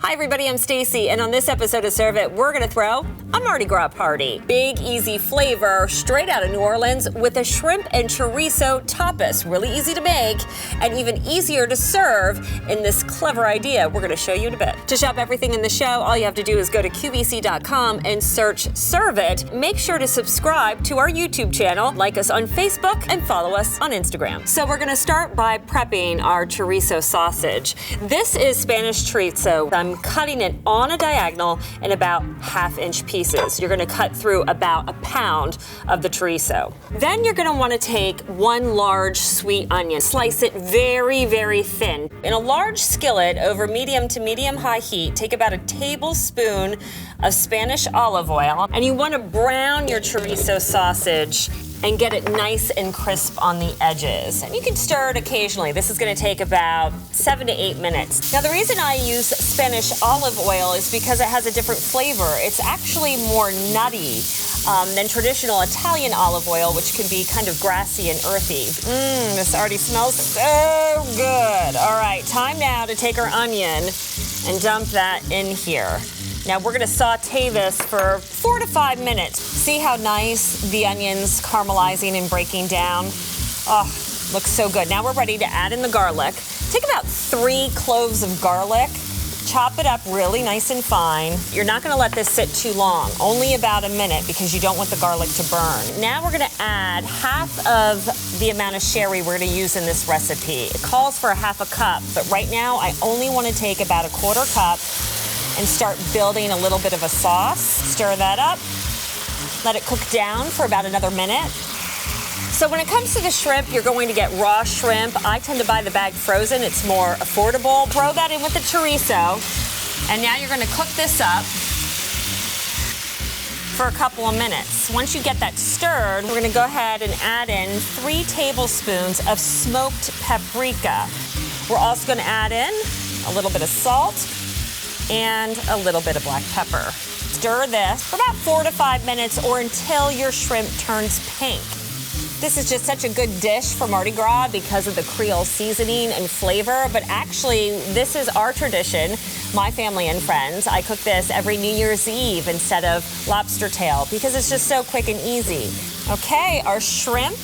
Hi everybody, I'm Stacey, and on this episode of Serve It, we're gonna throw a Mardi Gras party. Big, easy flavor, straight out of New Orleans with a shrimp and chorizo tapas. Really easy to make, and even easier to serve in this clever idea we're gonna show you in a bit. To shop everything in the show, all you have to do is go to qvc.com and search Serve It. Make sure to subscribe to our YouTube channel, like us on Facebook, and follow us on Instagram. So we're gonna start by prepping our chorizo sausage. This is Spanish chorizo. I'm cutting it on a diagonal in about half-inch pieces. You're gonna cut through about a pound of the chorizo. Then you're gonna wanna take one large sweet onion, slice it very, very thin. In a large skillet over medium to medium-high heat, take about a tablespoon of Spanish olive oil, and you wanna brown your chorizo sausage and get it nice and crisp on the edges. And you can stir it occasionally. This is gonna take about 7 to 8 minutes. Now the reason I use Spanish olive oil is because it has a different flavor. It's actually more nutty than traditional Italian olive oil, which can be kind of grassy and earthy. This already smells so good. All right, time now to take our onion and dump that in here. Now we're gonna saute this for 4 to 5 minutes. See how nice the onion's caramelizing and breaking down? Oh, looks so good. Now we're ready to add in the garlic. Take about 3 cloves of garlic, chop it up really nice and fine. You're not gonna let this sit too long, only about a minute because you don't want the garlic to burn. Now we're gonna add half of the amount of sherry we're gonna use in this recipe. It calls for a half a cup, but right now I only wanna take about a 1/4 cup and start building a little bit of a sauce. Stir that up, let it cook down for about another minute. So when it comes to the shrimp, you're going to get raw shrimp. I tend to buy the bag frozen, it's more affordable. Throw that in with the chorizo, and now you're gonna cook this up for a couple of minutes. Once you get that stirred, we're gonna go ahead and add in 3 tablespoons of smoked paprika. We're also gonna add in a little bit of salt and a little bit of black pepper. Stir this for about 4 to 5 minutes or until your shrimp turns pink. This is just such a good dish for Mardi Gras because of the Creole seasoning and flavor, but actually this is our tradition, my family and friends. I cook this every New Year's Eve instead of lobster tail because it's just so quick and easy. Okay, our shrimp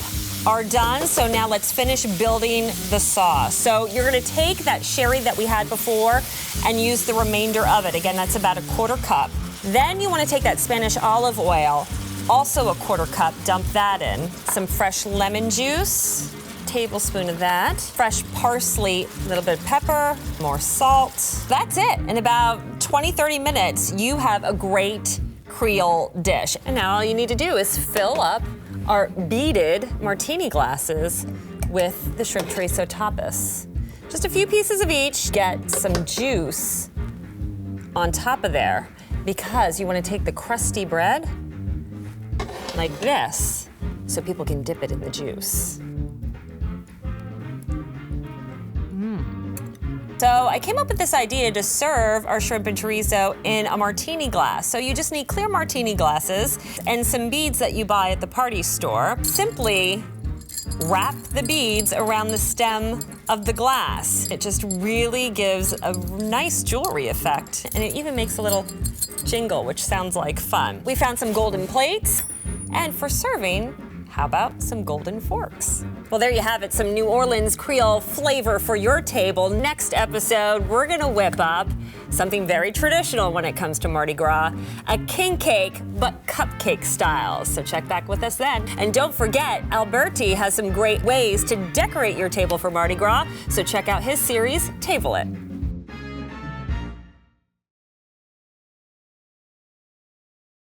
are done, so now let's finish building the sauce. So you're gonna take that sherry that we had before and use the remainder of it. Again, that's about a 1/4 cup. Then you wanna take that Spanish olive oil, also a 1/4 cup, dump that in. Some fresh lemon juice, tablespoon of that. Fresh parsley, a little bit of pepper, more salt. That's it. In about 20, 30 minutes, you have a great Creole dish. And now all you need to do is fill up our beaded martini glasses with the shrimp chorizo tapas. Just a few pieces of each. Get some juice on top of there because you want to take the crusty bread like this so people can dip it in the juice. So I came up with this idea to serve our shrimp and chorizo in a martini glass. So you just need clear martini glasses and some beads that you buy at the party store. Simply wrap the beads around the stem of the glass. It just really gives a nice jewelry effect, and it even makes a little jingle, which sounds like fun. We found some golden plates, and for serving, how about some golden forks? Well, there you have it, some New Orleans Creole flavor for your table. Next episode, we're gonna whip up something very traditional when it comes to Mardi Gras, a king cake, but cupcake style. So check back with us then. And don't forget, Alberti has some great ways to decorate your table for Mardi Gras, so check out his series, Table It.